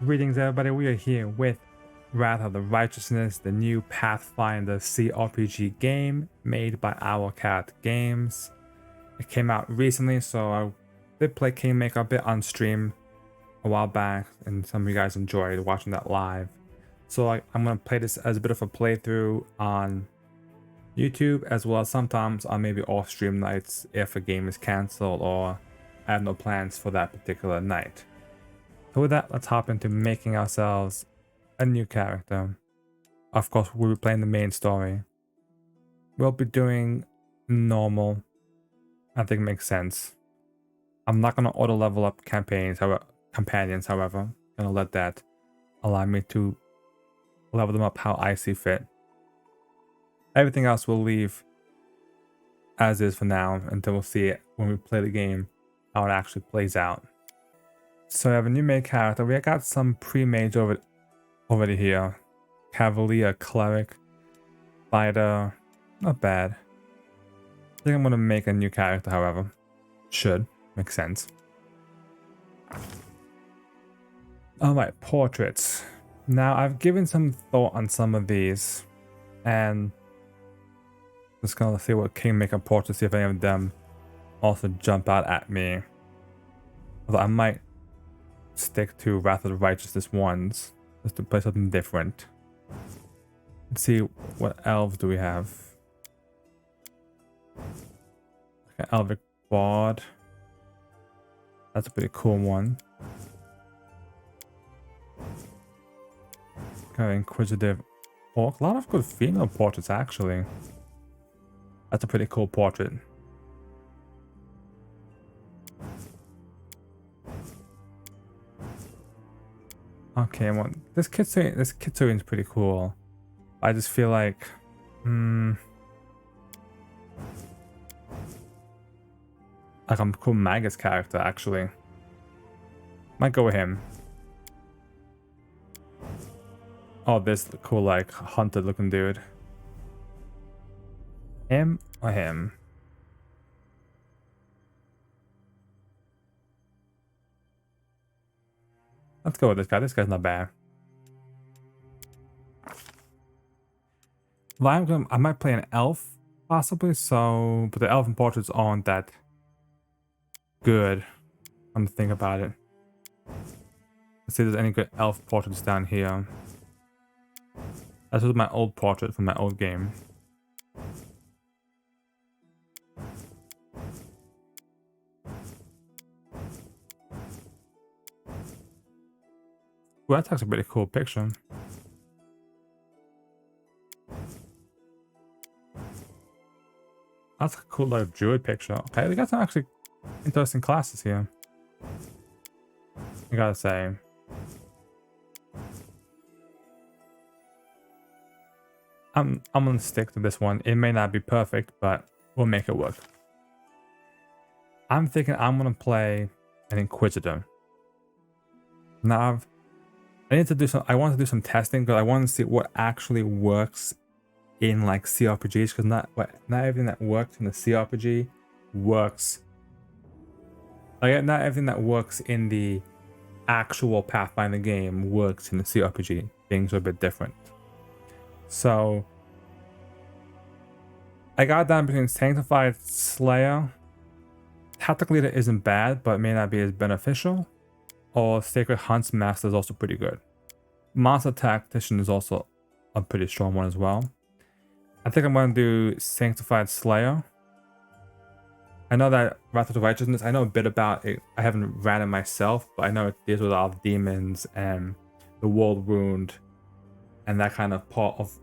Greetings everybody, we are here with Wrath of the Righteousness, the new Pathfinder cRPG game made by Owlcat Games. It came out recently, so I did play Kingmaker a bit on stream a while back, and some of you guys enjoyed watching that live. So I'm going to play this as a bit of a playthrough on YouTube, as well as sometimes on maybe off stream nights if a game is cancelled or I have no plans for that particular night. So with that, let's hop into making ourselves a new character. Of course, we'll be playing the main story. We'll be doing normal. I think it makes sense. I'm not going to auto level up companions, however. I'm going to let that allow me to level them up how I see fit. Everything else we'll leave as is for now until we'll see it when we play the game, how it actually plays out. So I have a new main character. We got some pre-made over here. Cavalier, Cleric, Fighter, not bad. I think I'm going to make a new character, however. Should make sense. Alright, portraits. Now I've given some thought on some of these, and just gonna see what Kingmaker portraits, see if any of them also jump out at me. Although I might stick to Wrath of the Righteousness ones just to play something different. Let's see, what elves do we have? Okay, Elvic Bard. That's a pretty cool one. Okay, Inquisitive Orc. A lot of good female portraits, actually. That's a pretty cool portrait. Okay, well, this Kitsune is pretty cool. I just feel like, like I'm a cool Magus character, actually. Might go with him. Oh, this cool, like, hunted looking dude. Him or him? Let's go with this guy. This guy's not bad. Well, I might play an elf, possibly, so... But the elven portraits aren't that good. I'm to think about it. Let's see if there's any good elf portraits down here. This was my old portrait from my old game. Well, that's actually a pretty cool picture. That's a cool little druid picture. Okay, we got some actually interesting classes here, I gotta say. I'm gonna stick to this one. It may not be perfect, but we'll make it work. I'm thinking I'm gonna play an Inquisitor. Now I want to do some testing because I want to see what actually works in like cRPGs, because not everything that works in the cRPG works. Like, not everything that works in the actual Pathfinder game works in the cRPG. Things are a bit different. So I got down between Sanctified Slayer. Tactically that isn't bad, but may not be as beneficial. Or Sacred Huntsmaster is also pretty good. Monster Tactician is also a pretty strong one as well. I think I'm going to do Sanctified Slayer. I know that Wrath of the Righteousness, I know a bit about it. I haven't ran it myself, but I know it deals with all the demons and the world wound and that kind of part of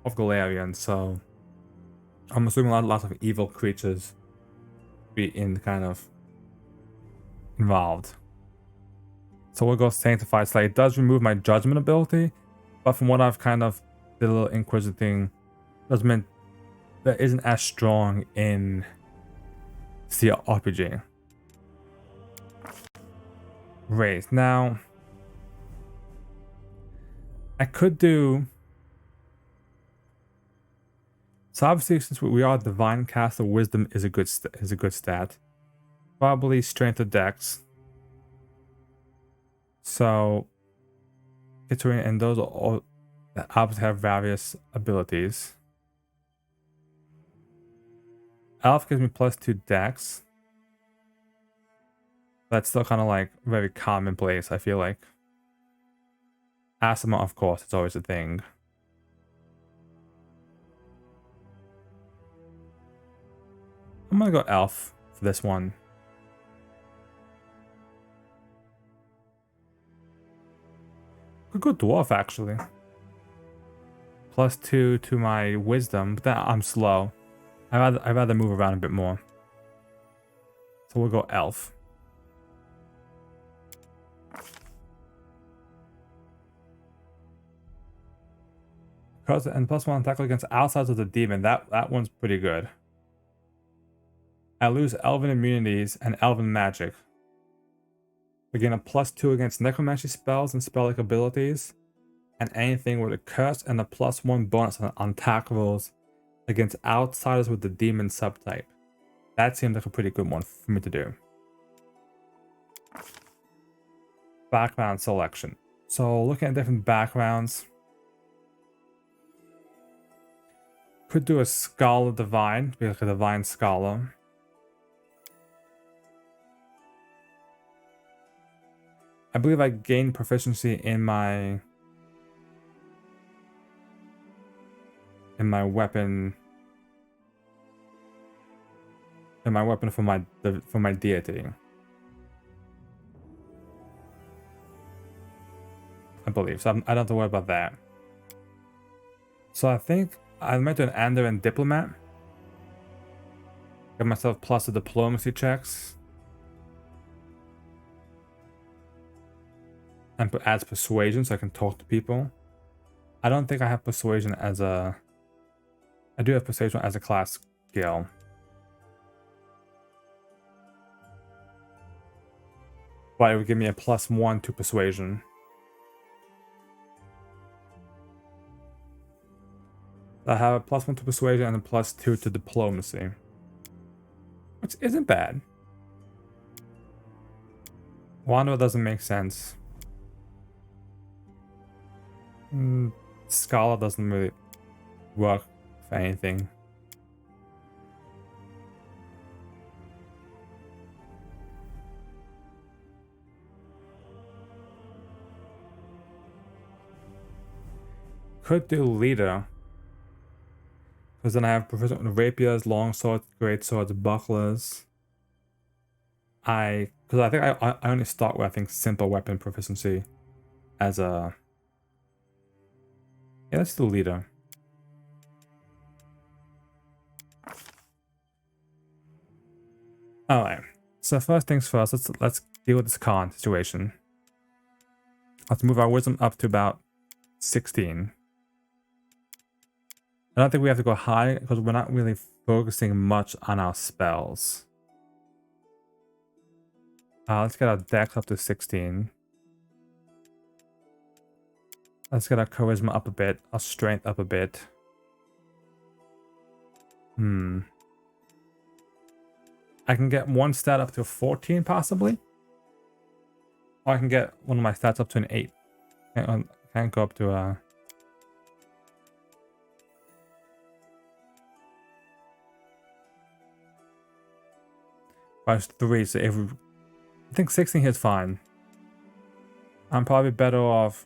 Galarian. So I'm assuming lots of evil creatures be in kind of involved. So we'll go Sanctified Slayer. It does remove my Judgement ability, but from what I've kind of did a little Inquisiting, Judgement that isn't as strong in cRPG. Raise. Now, I could do... So obviously, since we are Divine Caster, Wisdom is a good stat. Probably Strength of Dex. So Kitchery, and those are all obviously have various abilities. Elf gives me +2 dex. That's still kind of like very commonplace, I feel like. Asthma, of course, it's always a thing. I'm gonna go elf for this one. Could go dwarf actually. +2 to my wisdom, but then I'm slow. I'd rather move around a bit more. So we'll go elf. And +1 attack against outsiders of the demon. That one's pretty good. I lose elven immunities and elven magic. We gain a +2 against necromancy spells and spell-like abilities, and anything with a curse and a +1 bonus on attack rolls against outsiders with the demon subtype. That seems like a pretty good one for me to do. Background selection. So looking at different backgrounds, could do a Scholar Divine, be like a Divine Scholar. I believe I gained proficiency in my weapon for my deity. I believe so. I don't have to worry about that. So I think I might do an Andarin Diplomat. Get myself plus the diplomacy checks. And adds persuasion so I can talk to people. I don't think I have persuasion as a... I do have persuasion as a class skill. But it would give me a +1 to persuasion. I have a +1 to persuasion and a +2 to diplomacy. Which isn't bad. Wanda doesn't make sense. Scholar doesn't really work for anything. Could do leader. Because then I have proficient with rapiers, long swords, great swords, bucklers. Because I think I only start with, I think, simple weapon proficiency as a... Yeah, let's do leader. Alright, so first things first, let's deal with this con situation. Let's move our wisdom up to about 16. I don't think we have to go high because we're not really focusing much on our spells. Let's get our dex up to 16. Let's get our charisma up a bit, our strength up a bit. I can get one stat up to 14 possibly. Or I can get one of my stats up to an 8. Can't go up to +3, so I think 16 here is fine. I'm probably better off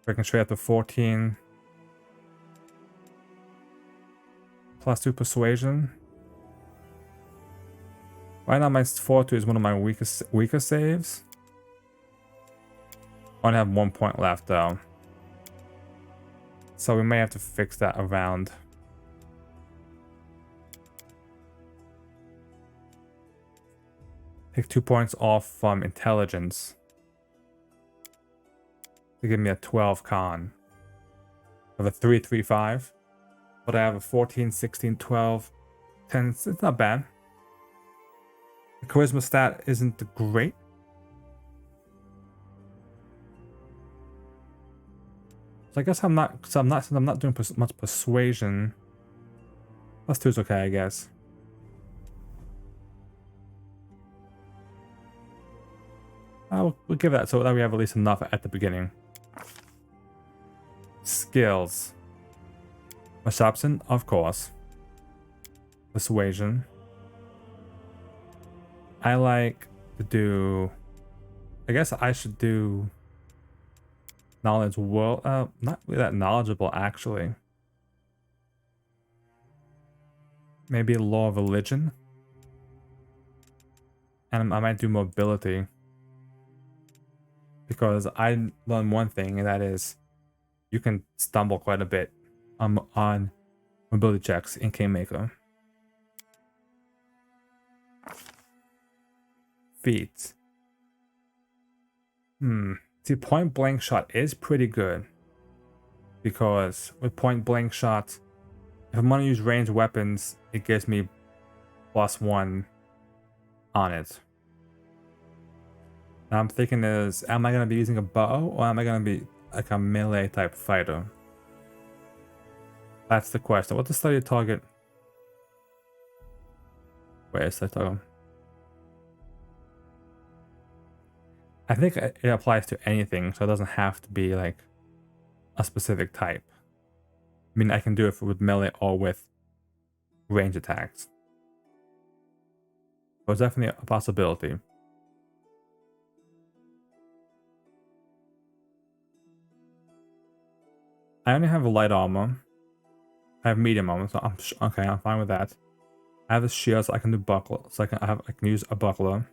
breaking straight up to 14. +2 persuasion. Right now my fortitude is one of my weaker saves. I only have 1 point left though. So we may have to fix that around. Take 2 points off from intelligence to give me a 12 con. I have a 3, 3, 5. But I have a 14, 16, 12, 10. It's not bad. The charisma stat isn't great. So I guess I'm not doing much persuasion. +2 is okay, I guess. We'll give that so that we have at least enough at the beginning. Skills. Perception, of course. Persuasion. I like to do... I guess I should do... Knowledge world... not really that knowledgeable, actually. Maybe law of religion. And I might do mobility. Because I learned one thing, and that is you can stumble quite a bit on mobility checks in Kingmaker. Feats. See, point blank shot is pretty good. Because with point blank shot, if I'm going to use ranged weapons, it gives me +1 on it. Now I'm thinking is, am I going to be using a bow or am I going to be like a melee type fighter? That's the question. What's the study target? Where is the target? I think it applies to anything, so it doesn't have to be like a specific type. I mean, I can do it with melee or with range attacks. So it's definitely a possibility. I only have a light armor. I have medium armor, so I'm fine with that. I have a shield, so I can do buckler. So I can use a buckler.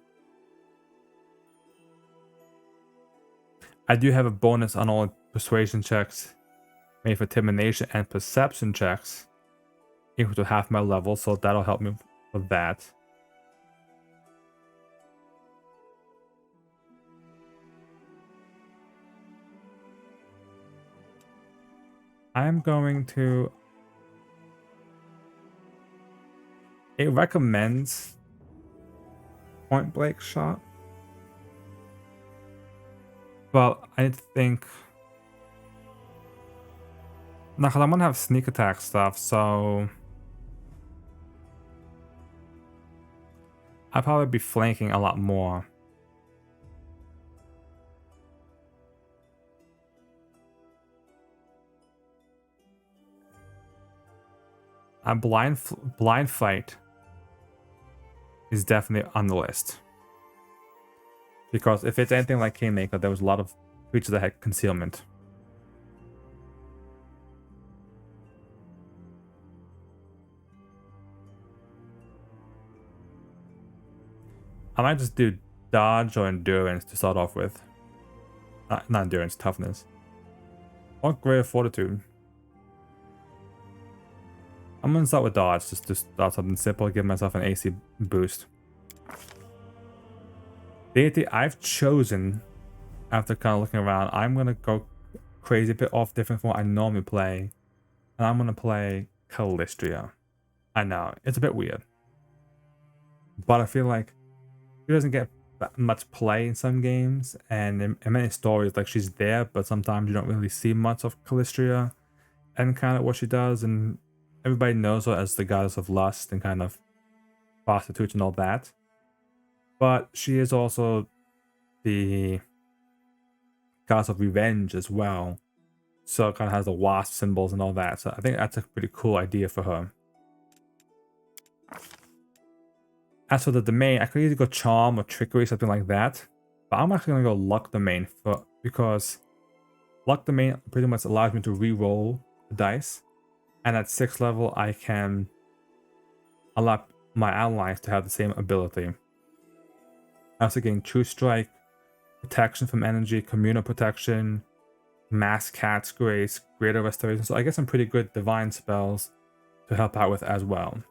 I do have a bonus on all persuasion checks made for intimidation and perception checks equal to half my level, so that'll help me with that. I'm going to... It recommends point blank shot. But I think... No, because I'm going to have sneak attack stuff, so... I'll probably be flanking a lot more. A blind fight is definitely on the list. Because if it's anything like Kingmaker, there was a lot of creatures that had concealment. I might just do dodge or endurance to start off with. Not endurance, toughness. Or greater fortitude. I'm gonna start with dodge, just to start something simple, give myself an AC boost. Deity I've chosen, after kind of looking around, I'm gonna go crazy, a bit off different from what I normally play. And I'm gonna play Calistria. I know, it's a bit weird. But I feel like she doesn't get that much play in some games, and in many stories, like she's there, but sometimes you don't really see much of Calistria and kind of what she does, and everybody knows her as the goddess of lust and kind of prostitutes and all that. But she is also the goddess of revenge as well. So it kind of has the wasp symbols and all that. So I think that's a pretty cool idea for her. As for the domain, I could either go charm or trickery, something like that. But I'm actually going to go luck domain because luck domain pretty much allows me to re-roll the dice. And at 6th level, I can allow my allies to have the same ability. I also gain True Strike, protection from energy, communal protection, mass cat's grace, greater restoration. So I get some pretty good divine spells to help out with as well.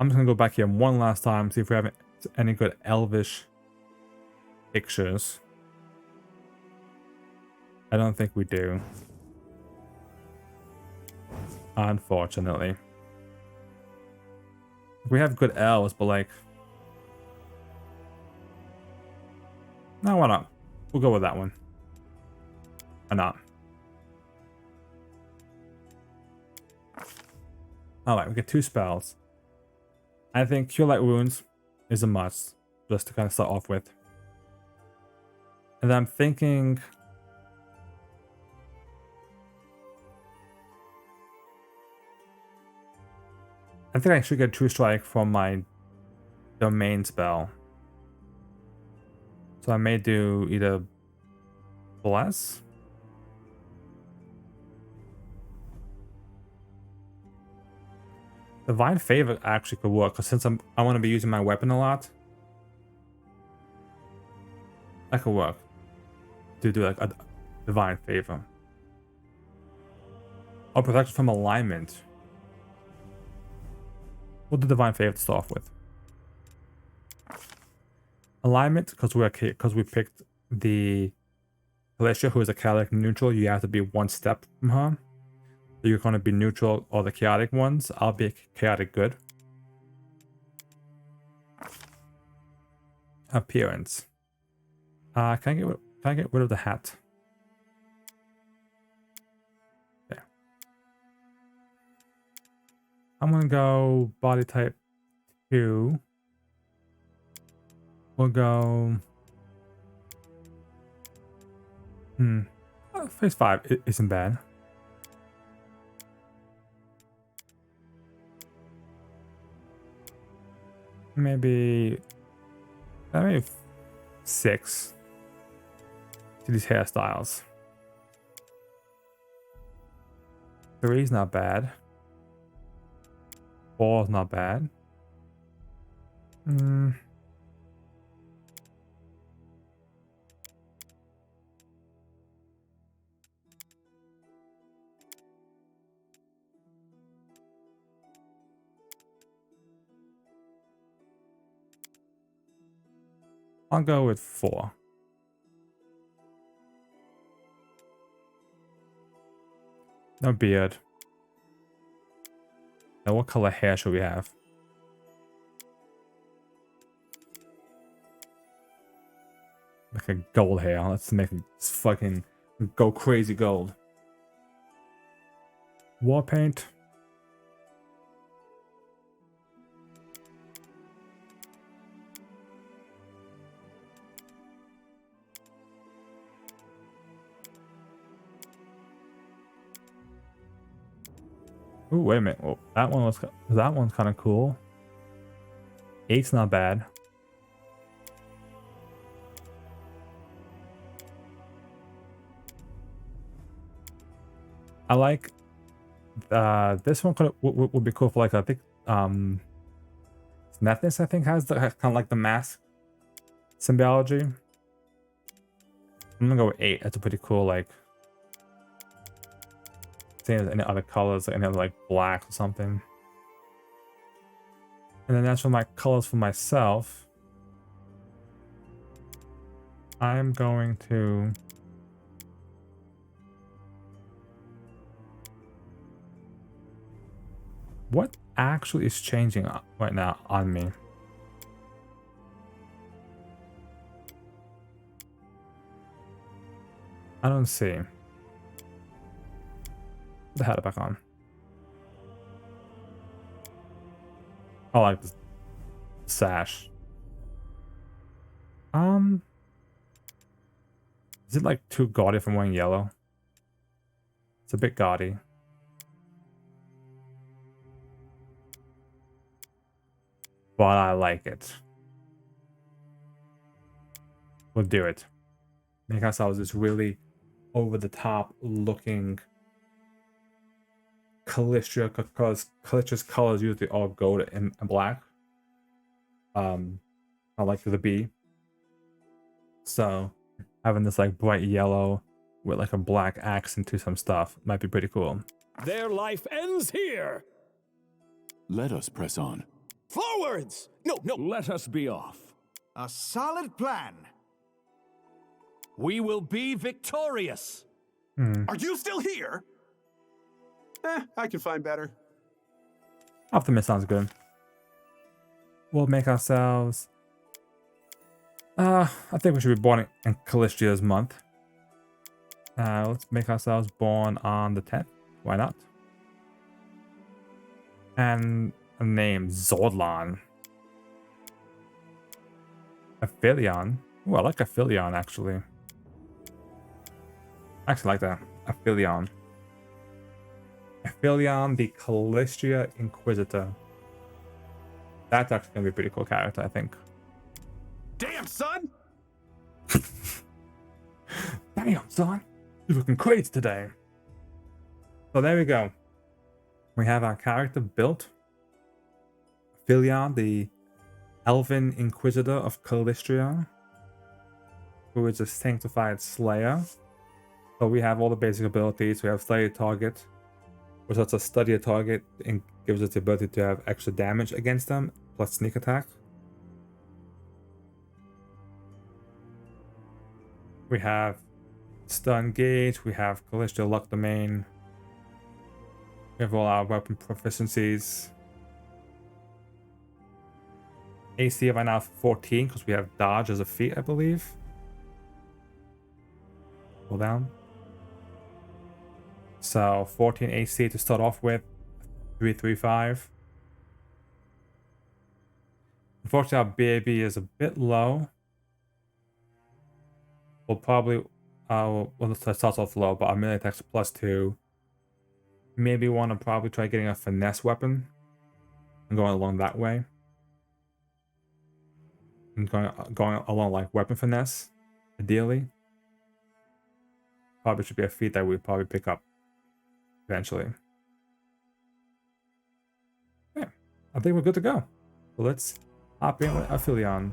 I'm just going to go back here one last time, see if we have any good elvish pictures. I don't think we do. Unfortunately. We have good elves, but like... No, why not? We'll go with that one. Why not? Alright, we get 2 spells. I think Cure Light Wounds is a must, just to kind of start off with. And then I'm thinking I think I should get True Strike from my domain spell. So I may do either Bless. Divine Favor actually could work, because since I want to be using my weapon a lot, that could work. To do like a Divine Favor. Or protection from alignment. We'll do Divine Favor to start off with. Alignment, because we picked the Calistria, who is a chaotic neutral. You have to be one step from her. So you're going to be neutral or the chaotic ones. I'll be chaotic good. Appearance. Can I get rid of the hat? Okay. I'm gonna go body type 2. We'll go. Phase 5 isn't bad. Maybe 6 to these hairstyles. 3 is not bad. 4 is not bad. I'll go with 4. No beard. Now what color hair should we have? Like a gold hair. Let's make it fucking go crazy gold. War paint. Ooh, wait a minute. Oh, that one's kind of cool. 8's not bad. I like this one would be cool for like, I think Nethys I think has kind of like the mask symbology. I'm gonna go with 8. That's a pretty cool, like, same as any other colors, like any other like black or something. And then that's for my colors for myself. I'm going to what actually is changing right now on me? I don't see. The hat back on. I like the sash. Is it like too gaudy from wearing yellow? It's a bit gaudy. But I like it. We'll do it. Make ourselves this really over the top looking Calistria, because Calistria's colors usually all gold and black. I like the bee. So having this like bright yellow with like a black accent to some stuff might be pretty cool. Their life ends here. Let us press on. Forwards! No. Let us be off. A solid plan. We will be victorious. Are you still here? I can find better. Optimist sounds good. We'll make ourselves... I think we should be born in Calistria's month. Let's make ourselves born on the 10th. Why not? And a name, Zordlon. Aphelion. Ooh, I like Aphelion, actually. I actually like that. Aphelion. Aphelion, the Calistria Inquisitor. That's actually gonna be a pretty cool character, I think. Damn, son! Damn, son, you're looking crazy today. So there we go. We have our character built. Philion, the Elven Inquisitor of Calistria, who is a Sanctified Slayer. So we have all the basic abilities. We have Slayer Target, which lets us study a target and gives us the ability to have extra damage against them, plus sneak attack. We have Stun Gauge, we have Calistria Luck Domain. We have all our weapon proficiencies. AC right now 14 because we have dodge as a feat, I believe. Pull down. So 14 AC to start off with. 335. Unfortunately, our BAB is a bit low. We'll probably well, it starts off low, but our melee attack's +2. Maybe want to probably try getting a finesse weapon and going along that way. And going along like weapon finesse, ideally. Probably should be a feat that we'd probably pick up eventually. Yeah, I think we're good to go. So let's hop in with Aphelion.